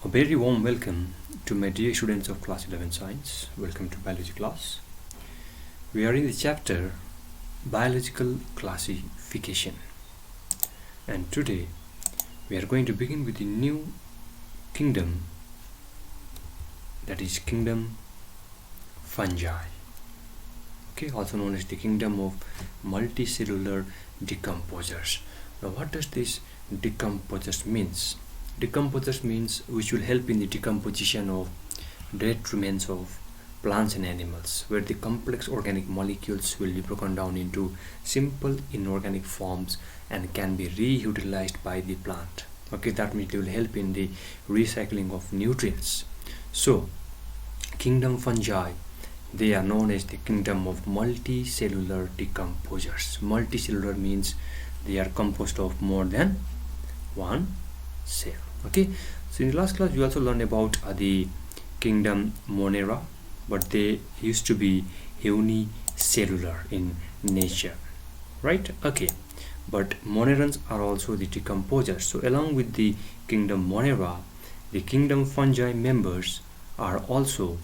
A very warm welcome to my dear students of class 11 science. Welcome to biology class. We are in the chapter biological classification, and today we are going to begin with the new kingdom, that is kingdom fungi, also known as the kingdom of multicellular decomposers. Now what does this decomposers means? Decomposers means which will help in the decomposition of dead remains of plants and animals, where the complex organic molecules will be broken down into simple inorganic forms and can be reutilized by the plant. That means they will help in the recycling of nutrients. So kingdom fungi, they are known as the kingdom of multicellular decomposers. Multicellular means they are composed of more than one cell. So in the last class we also learned about the kingdom Monera, but they used to be unicellular in nature, right? But Monerans are also the decomposers. So along with the kingdom Monera, the kingdom fungi members are also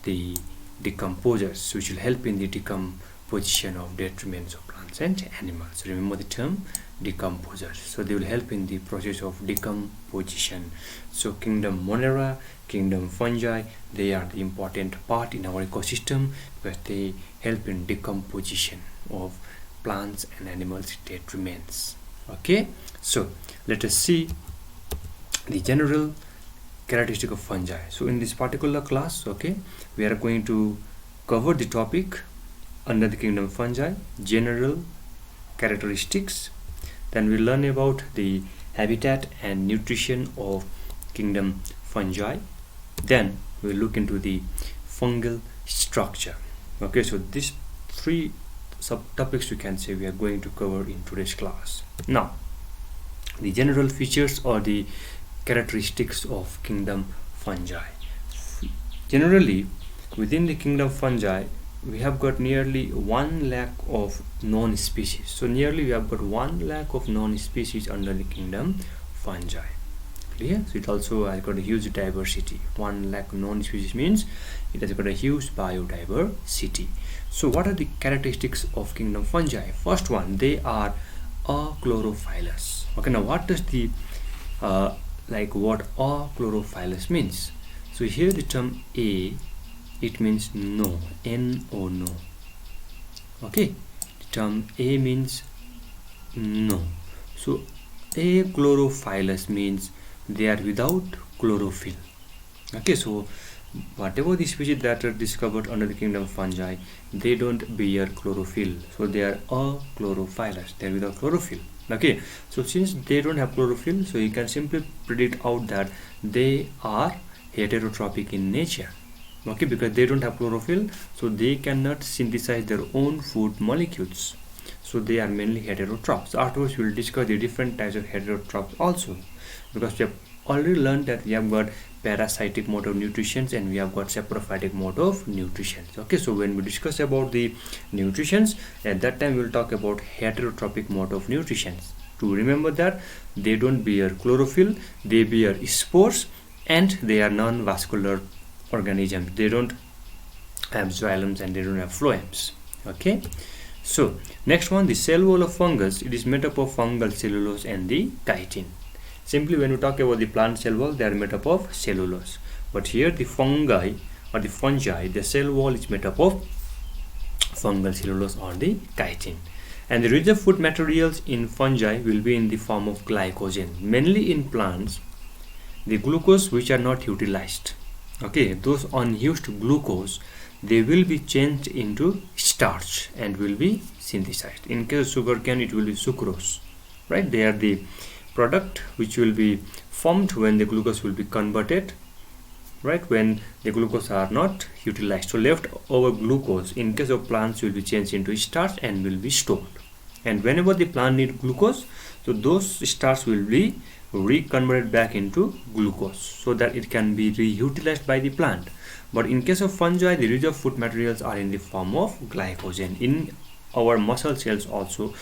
the decomposers, which will help in the decomposition of dead remains of plants and animals. Remember the term decomposers. So they will help in the process of decomposition. So kingdom Monera, kingdom fungi, they are the important part in our ecosystem because they help in decomposition of plants and animals dead remains. So let us see the general characteristic of fungi. So in this particular class, we are going to cover the topic under the kingdom fungi, general characteristics. Then we learn about the habitat and nutrition of kingdom fungi. Then we look into the fungal structure. So these three subtopics you can say we are going to cover in today's class. Now the general features or the characteristics of kingdom fungi. Generally within the kingdom fungi we have got nearly 1 lakh of known species. So nearly we have got 1 lakh of known species under the kingdom fungi. Clear? So it also has got a huge diversity. 1 lakh known species means it has got a huge biodiversity. So what are the characteristics of kingdom fungi? First one, they are achlorophyllous. Now what does the what achlorophyllous means? So here the term A, it means no, N-O, no. The term A means no. So achlorophyllous means they are without chlorophyll. So whatever the species that are discovered under the kingdom fungi, they don't bear chlorophyll, so they are achlorophyllous, they are without chlorophyll. So since they don't have chlorophyll, so you can simply predict out that they are heterotrophic in nature. Because they don't have chlorophyll, so they cannot synthesize their own food molecules, so they are mainly heterotrophs. Afterwards we will discuss the different types of heterotrophs also, because we have already learned that we have got parasitic mode of nutrition and we have got saprophytic mode of nutrition. So when we discuss about the nutritions, at that time we will talk about heterotrophic mode of nutrition. To remember that they don't bear chlorophyll, they bear spores, and they are non-vascular organisms. They don't have xylem and they don't have phloems. So next one, the cell wall of fungus, it is made up of fungal cellulose and the chitin. Simply when we talk about the plant cell wall, they are made up of cellulose, but here the fungi or the fungi, the cell wall is made up of fungal cellulose or the chitin. And the reserve food materials in fungi will be in the form of glycogen. Mainly in plants, the glucose which are not utilized, those unused glucose, they will be changed into starch and will be synthesized. In case of sugarcane, it will be sucrose, right? They are the product which will be formed when the glucose will be converted, right, when the glucose are not utilized. So left over glucose in case of plants will be changed into starch and will be stored, and whenever the plant need glucose, so those starch will be reconverted back into glucose so that it can be reutilized by the plant. But in case of fungi, the reserve food materials are in the form of glycogen. In our muscle cells also,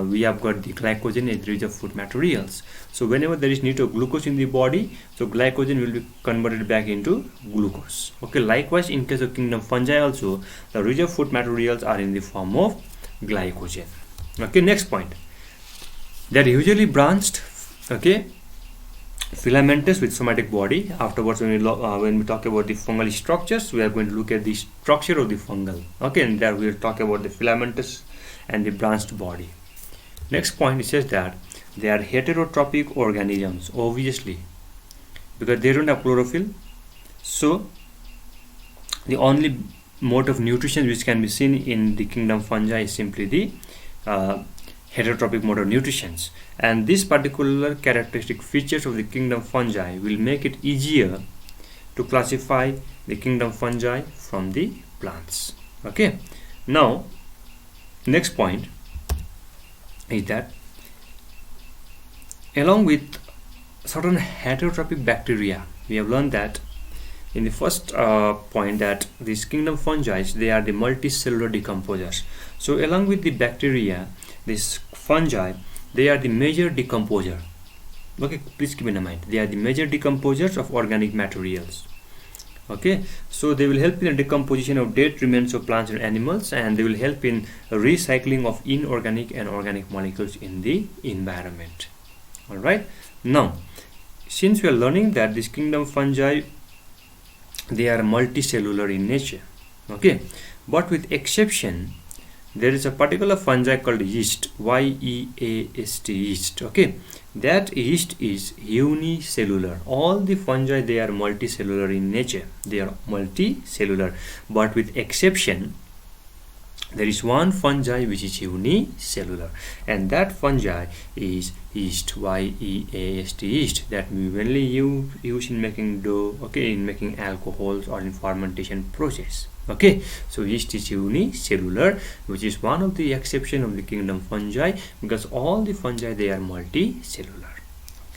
we have got the glycogen as rich of food materials. So whenever there is need of glucose in the body, so glycogen will be converted back into glucose. Okay, likewise in case of kingdom fungi also, the rich of food materials are in the form of glycogen. Okay, next point, they are usually branched, okay, filamentous with somatic body. Afterwards, when we talk about the fungal structures, we are going to look at the structure of the fungal. Okay, and there we will talk about the filamentous and the branched body. Next point, it says that they are heterotrophic organisms, obviously, because they don't have chlorophyll. So the only mode of nutrition which can be seen in the kingdom fungi is simply the heterotrophic mode of nutrition, and this particular characteristic features of the kingdom fungi will make it easier to classify the kingdom fungi from the plants. Okay, now next point is that along with certain heterotrophic bacteria, we have learned that in the first point that these kingdom fungi, they are the multicellular decomposers. So along with the bacteria, these fungi, they are the major decomposer. Okay, please keep in mind, they are the major decomposers of organic materials. Okay, so they will help in the decomposition of dead remains of plants and animals, and they will help in recycling of inorganic and organic molecules in the environment. All right, now since we are learning that this kingdom fungi, they are multicellular in nature. Okay, but with exception, there is a particular fungi called yeast, yeast, yeast. Okay, that yeast is unicellular. All the fungi, they are multicellular in nature. They are multicellular, but with exception, there is one fungi which is unicellular, and that fungi is yeast, yeast, yeast, that we mainly use in making dough, okay, in making alcohols or in fermentation process. Okay, so yeast is unicellular, which is one of the exception of the kingdom fungi, because all the fungi, they are multicellular.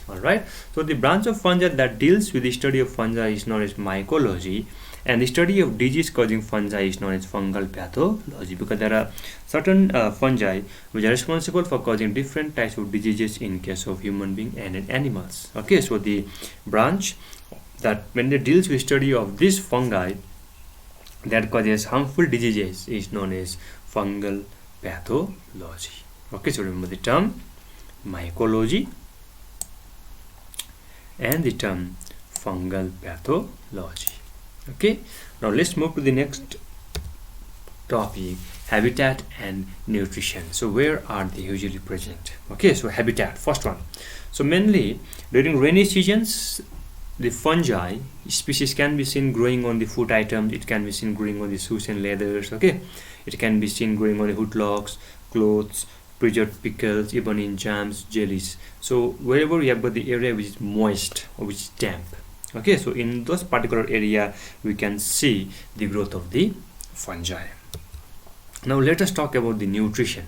All right, so the branch of fungi that deals with the study of fungi is known as mycology, and the study of disease causing fungi is known as fungal pathology, because there are certain fungi which are responsible for causing different types of diseases in case of human being and in animals. Okay, so the branch that when it deals with study of this fungi that causes harmful diseases is known as fungal pathology. Okay, so remember the term mycology and the term fungal pathology. Okay, now let's move to the next topic, habitat and nutrition. So where are they usually present? Okay, so habitat, first one. So mainly during rainy seasons, the fungi species can be seen growing on the food items. It can be seen growing on the shoes and leathers. Okay, it can be seen growing on the hootlocks, clothes, preserved pickles, even in jams, jellies. So wherever we have got the area which is moist or which is damp, okay, so in those particular area we can see the growth of the fungi. Now let us talk about the nutrition.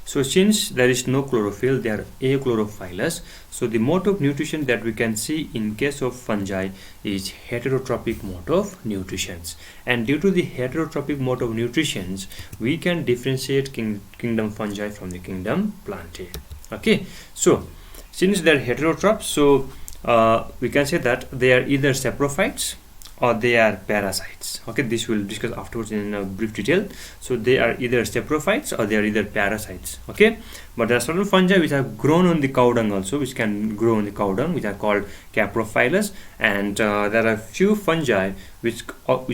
So since there is no chlorophyll, they are achlorophylous. So the mode of nutrition that we can see in case of fungi is heterotrophic mode of nutrition. And due to the heterotrophic mode of nutrition, we can differentiate kingdom fungi from the kingdom plantae. Okay, so since they are heterotrophs, so we can say that they are either saprophytes or they are parasites. Okay, this we'll discuss afterwards in a brief detail. So they are either saprophytes or they are either parasites. Okay, but there are certain fungi which have grown on the cow dung also, which can grow on the cow dung, which are called caprophylous, and there are few fungi which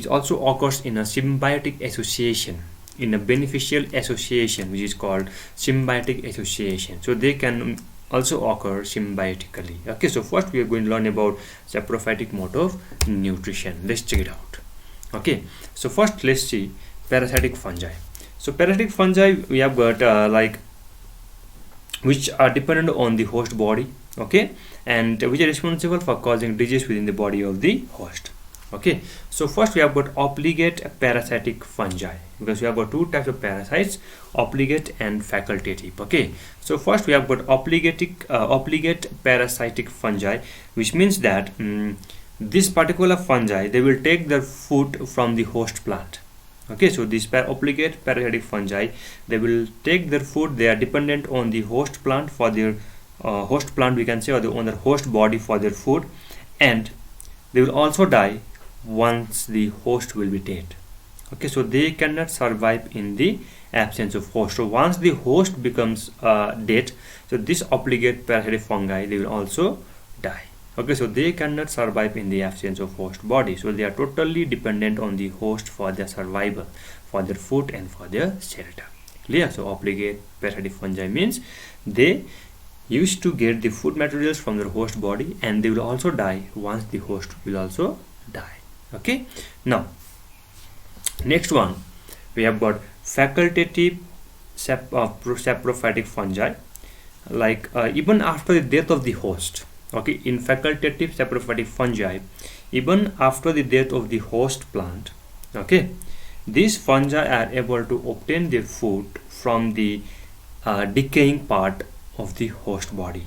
also occurs in a symbiotic association, in a beneficial association, which is called symbiotic association. So they can also occur symbiotically. Okay, so first we are going to learn about saprophytic mode of nutrition. Let's check it out. Okay, so first let's see parasitic fungi. So parasitic fungi we have got like which are dependent on the host body, okay, and which are responsible for causing disease within the body of the host. Okay, so first we have got obligate parasitic fungi, because we have got two types of parasites, obligate and facultative. Okay, so first we have got obligate parasitic fungi, which means that this particular fungi, they will take their food from the host plant. Okay, so these obligate parasitic fungi, they will take their food. They are dependent on the host plant for their host plant, we can say, or on the host body for their food, and they will also die once the host will be dead. Okay, so they cannot survive in the absence of host. So once the host becomes dead, so this obligate parasitic fungi, they will also die. Okay, so they cannot survive in the absence of host body. So they are totally dependent on the host for their survival, for their food and for their shelter. Clear? So obligate parasitic fungi means they used to get the food materials from their host body, and they will also die once the host will also die. Okay, now next one, we have got facultative saprophytic fungi, like even after the death of the host. Okay, in facultative saprophytic fungi, even after the death of the host plant, okay, these fungi are able to obtain their food from the decaying part of the host body.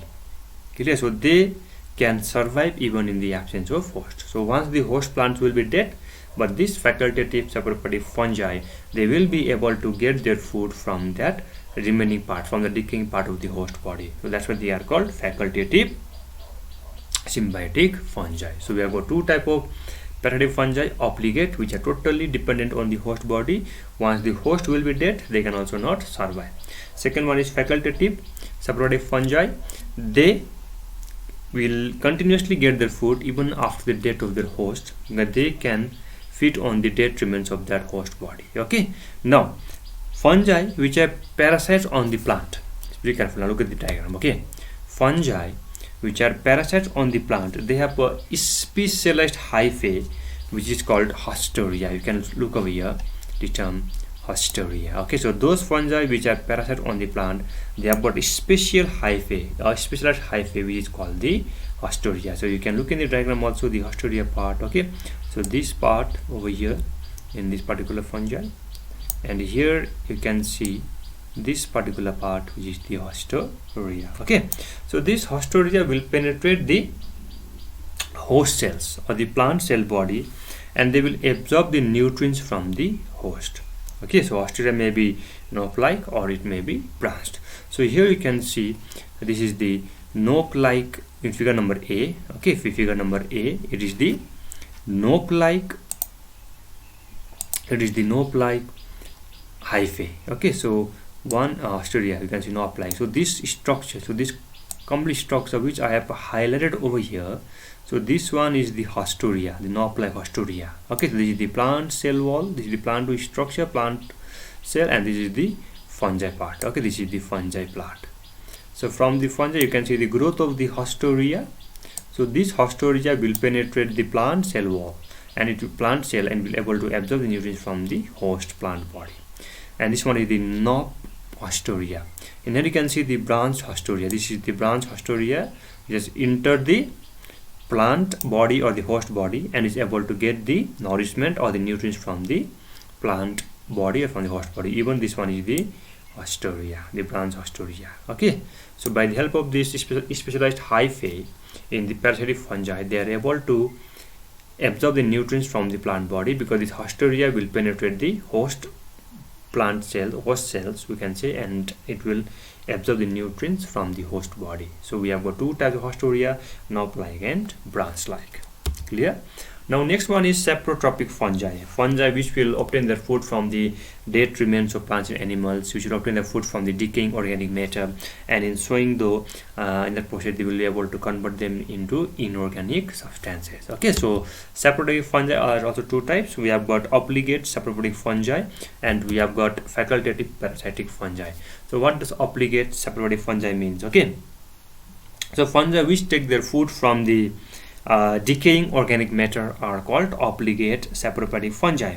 Clear? So they can survive even in the absence of host. So once the host plants will be dead, but this facultative saprophytic fungi, they will be able to get their food from that remaining part, from the decaying part of the host body. So that's why they are called facultative symbiotic fungi. So we have got two type of parasitic fungi: obligate, which are totally dependent on the host body. Once the host will be dead, they can also not survive. Second one is facultative saprophytic fungi. They will continuously get their food even after the death of their host, that they can feed on the dead remains of that host body. Okay, now fungi which are parasites on the plant, be careful. Now look at the diagram. Okay, fungi which are parasites on the plant, they have a specialized hyphae which is called hostoria. You can look over here the term hostoria. Okay, so those fungi which are parasites on the plant, they have got a special hyphae, a specialized hyphae which is called the hostoria. So you can look in the diagram also the hostoria part. Okay, so this part over here in this particular fungi, and here you can see this particular part which is the hostoria. Okay, so this hostoria will penetrate the host cells or the plant cell body, and they will absorb the nutrients from the host. Okay, so hostoria may be knob-like or it may be branched. So here you can see this is the knob-like in figure number A. Okay, figure number A, it is the knob-like, hyphae. Okay, so one hostoria, you can see knob-like. So this structure, so this complete structure which I have highlighted over here, so this one is the hostoria, the knob-like hostoria. Okay, so this is the plant cell wall, this is the plant structure, plant cell, and this is the fungi part. Okay, this is the fungi plant. So from the fungi you can see the growth of the hostoria. So this hostoria will penetrate the plant cell wall, and it will plant cell and will able to absorb the nutrients from the host plant body. And this one is the knob hostoria. And then you can see the branch hostoria. This is the branch hostoria, just enter the plant body or the host body and is able to get the nourishment or the nutrients from the plant body or from the host body. Even this one is the hostoria, the branch hostoria. Okay, so by the help of this specialized hyphae in the parasitic fungi, they are able to absorb the nutrients from the plant body, because this hostoria will penetrate the host plant cell, host cells we can say, and it will absorb the nutrients from the host body. So we have got two types of hostoria, knob-like and branch-like. Clear? Now next one is saprotrophic fungi. Fungi which will obtain their food from the dead remains of plants and animals, which will obtain their food from the decaying organic matter, and in sowing though in that process they will be able to convert them into inorganic substances. Okay, so saprotrophic fungi are also two types. We have got obligate saprophytic fungi and we have got facultative parasitic fungi. So what does obligate saprophytic fungi means? Okay, so fungi which take their food from the decaying organic matter are called obligate saprophytic fungi,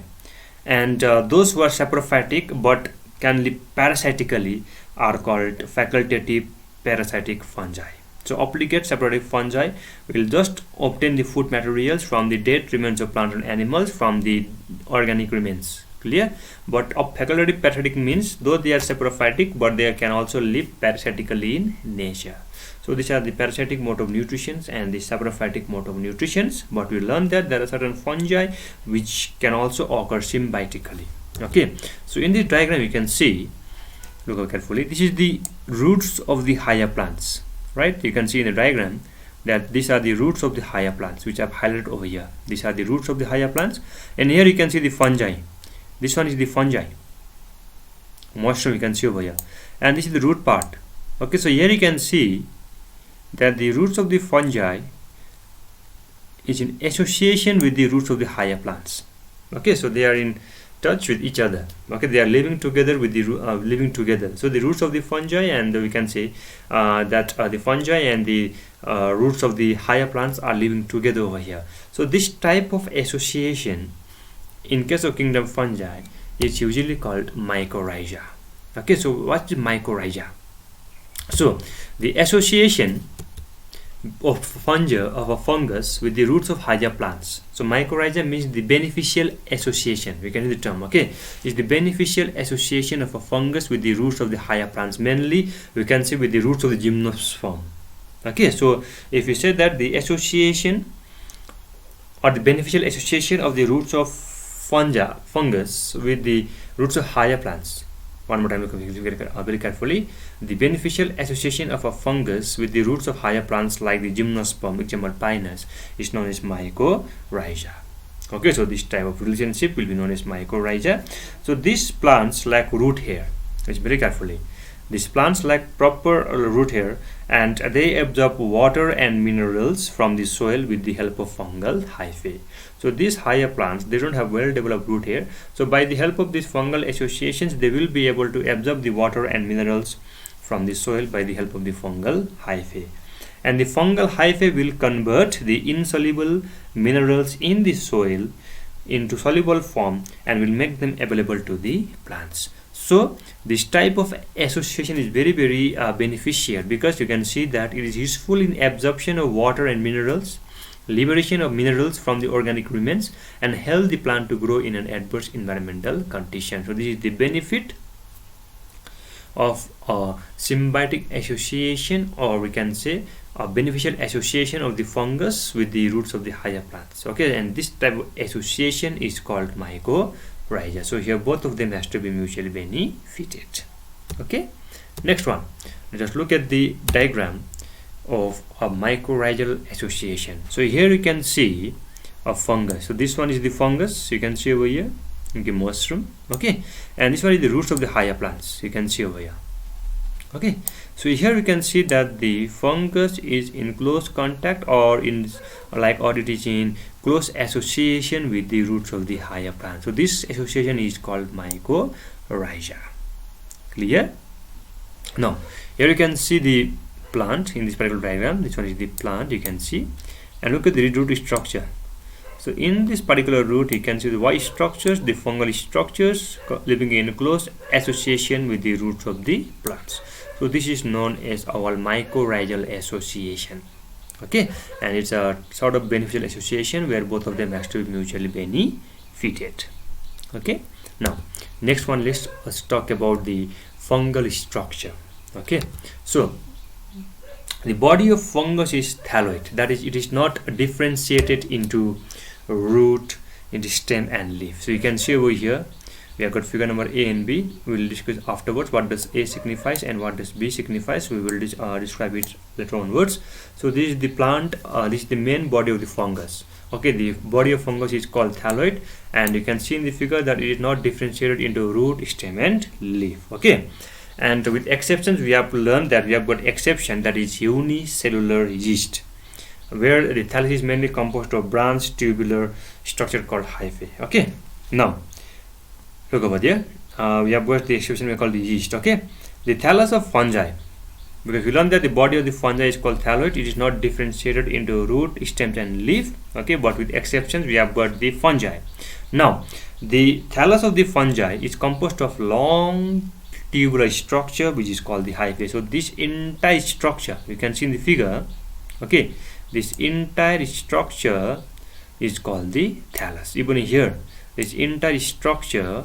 and those who are saprophytic but can live parasitically are called facultative parasitic fungi. So obligate saprophytic fungi will just obtain the food materials from the dead remains of plants and animals from the organic remains. Clear? But facultative parasitic means though they are saprophytic, but they can also live parasitically in nature. So these are the parasitic mode of nutrition and the saprophytic mode of nutrition. But we learned that there are certain fungi which can also occur symbiotically. Okay, so in this diagram you can see, look carefully, this is the roots of the higher plants, right? You can see in the diagram that these are the roots of the higher plants, which I've highlighted over here. These are the roots of the higher plants, and here you can see the fungi. This one is the fungi, mushroom you can see over here, and this is the root part. Okay, so here you can see that the roots of the fungi is in association with the roots of the higher plants. Okay, so they are in touch with each other. Okay, they are living together with the living together. So the roots of the fungi, and we can say that the fungi and the roots of the higher plants are living together over here. So this type of association, in case of kingdom fungi, is usually called mycorrhiza. Okay, so what's mycorrhiza? So the association of fungi, of a fungus, with the roots of higher plants. So mycorrhiza means the beneficial association. We can use the term, okay, is the beneficial association of a fungus with the roots of the higher plants. Mainly we can say with the roots of the gymnosperm. Okay, so if you say that the association or the beneficial association of the roots of fungus with the roots of higher plants. One more time, look very carefully. The beneficial association of a fungus with the roots of higher plants like the gymnosperm, example pinus, is known as mycorrhiza. Okay, so this type of relationship will be known as mycorrhiza. So these plants lack root hair. Listen very carefully. These plants lack proper root hair, and they absorb water and minerals from the soil with the help of fungal hyphae. So these higher plants, they don't have well developed root hair. So by the help of these fungal associations, they will be able to absorb the water and minerals from the soil by the help of the fungal hyphae. And the fungal hyphae will convert the insoluble minerals in the soil into soluble form and will make them available to the plants. So this type of association is very beneficial, because you can see that it is useful in absorption of water and minerals, liberation of minerals from the organic remains, and help the plant to grow in an adverse environmental condition. So this is the benefit of a symbiotic association, or we can say a beneficial association of the fungus with the roots of the higher plants. Okay, and this type of association is called mycorrhiza. So here both of them has to be mutually benefited. Okay, next one, let us look at the diagram of a mycorrhizal association. So here you can see a fungus. So this one is the fungus, you can see over here, okay, mushroom. Okay, and this one is the roots of the higher plants, you can see over here. Okay, so here you can see that the fungus is in close contact, or it is in close association with the roots of the higher plant. So this association is called mycorrhiza. Clear? Now here you can see the plant in this particular diagram. This one is the plant, you can see, and look at the root structure. So in this particular root you can see the white structures, the fungal structures living in close association with the roots of the plants. So this is known as our mycorrhizal association. Okay, and it's a sort of beneficial association where both of them has to be mutually benefited. Okay, now next one, let's talk about the fungal structure. Okay, so the body of fungus is thalloid, that is, it is not differentiated into root, into stem and leaf. So you can see over here we have got figure number A and B. We will discuss afterwards what does A signifies and what does B signifies. We will describe it later onwards. So this is the plant, this is the main body of the fungus. Okay, the body of fungus is called thalloid, and you can see in the figure that it is not differentiated into root, stem and leaf. Okay, and with exceptions, we have learned that we have got exception, that is unicellular yeast, where the thallus is mainly composed of branched tubular structure called hyphae. Okay, now look over there. We have got the exception we call the yeast. Okay, the thallus of fungi, because we learned that the body of the fungi is called thalloid, it is not differentiated into root, stems and leaf. Okay, but with exceptions we have got the fungi. Now the thallus of the fungi is composed of long tubular structure which is called the hyphae. So this entire structure you can see in the figure. Okay, this entire structure is called the thallus. Even here, this entire structure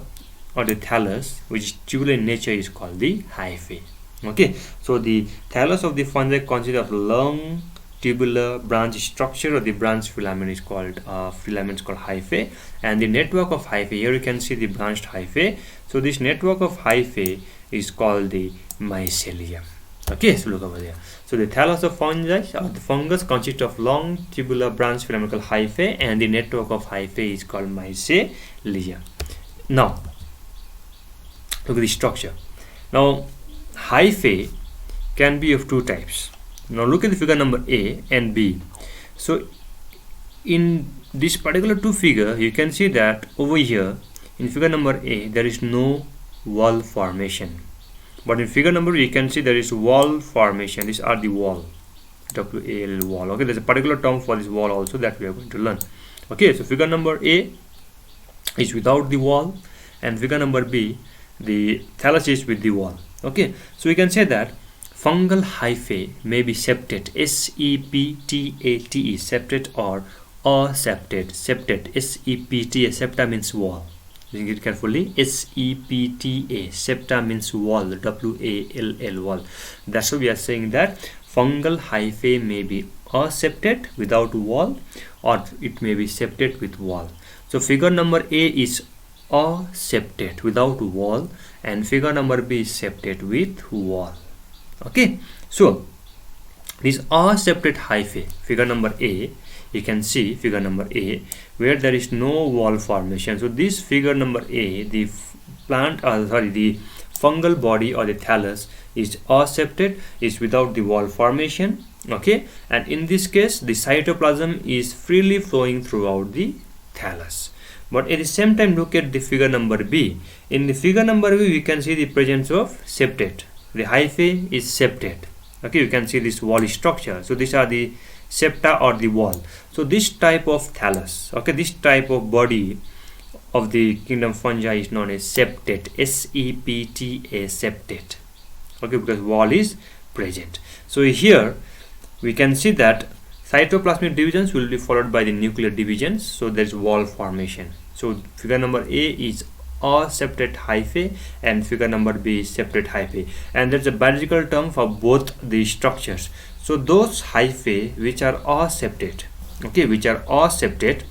or the thallus, which is tubular in nature, is called the hyphae. Okay, so the thallus of the fungi consists of long tubular branch structure, or the branch filament is called hyphae, and the network of hyphae, here you can see the branched hyphae. So this network of hyphae is called the mycelium. Okay, so look over there. So the thallus of fungi or the fungus consists of long tubular branch filament called hyphae, and the network of hyphae is called mycelium. Now look at the structure. Now hyphae can be of two types. Now look at the figure number A and B. So in this particular two figure, you can see that over here in figure number A there is no wall formation, but in figure number B you can see there is wall formation. These are the wall, WAL wall. Okay, there's a particular term for this wall also that we are going to learn. Okay, so figure number A is without the wall, and figure number B, the thallus is with the wall. Okay, so we can say that fungal hyphae may be septate, S-E-P-T-A-T-E, septate, or aseptate. Septate, S-E-P-T-A, septa means wall. Listen it carefully, S-E-P-T-A, septa means wall, W-A-L-L, wall. That's why we are saying that fungal hyphae may be aseptate without wall, or it may be septate with wall. So figure number A is aseptate without wall, and figure number B is septate with wall. Okay, so these aseptate hyphae, figure number A, you can see figure number A where there is no wall formation. So this figure number A, the the fungal body or the thallus is aseptate, is without the wall formation. Okay, and in this case the cytoplasm is freely flowing throughout the thallus. But at the same time, look at the figure number B. In the figure number B, we can see the presence of septate. The hyphae is septate. Okay, you can see this wall structure. So these are the septa or the wall. So this type of thallus, okay, this type of body of the kingdom fungi is known as septate, S-E-P-T-A, septate. Okay, because wall is present. So here we can see that cytoplasmic divisions will be followed by the nuclear divisions. So there is wall formation. So figure number A is aseptate hyphae, and figure number B is septate hyphae, and there's a biological term for both the structures. So those hyphae which are aseptate, okay, which are aseptate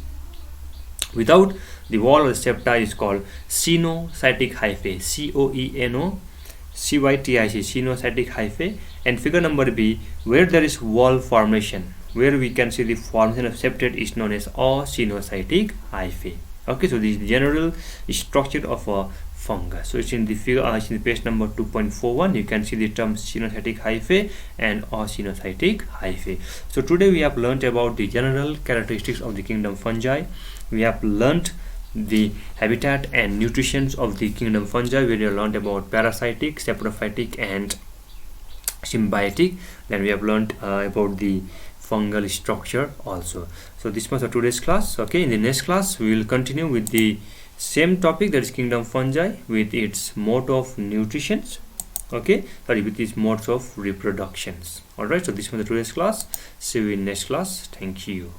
without the wall or septa is called cenocytic hyphae, C-O-E-N-O-C-Y-T-I-C, cenocytic hyphae. And figure number B, where there is wall formation, where we can see the formation of septate, is known as acenocytic hyphae. Okay, so this is the general structure of a fungus. So it's in the figure, it's in the page number 2.41. You can see the term cenocytic hyphae and acenocytic hyphae. So today we have learnt about the general characteristics of the kingdom fungi. We have learnt the habitat and nutrition of the kingdom fungi. We have learnt about parasitic, saprophytic, and symbiotic. Then we have learnt about the fungal structure also. So this was today's class. Okay, in the next class we will continue with the same topic, that is kingdom fungi, with its mode of nutrition. Okay, sorry, with its modes of reproductions. All right, so this was today's class. See you in next class. Thank you.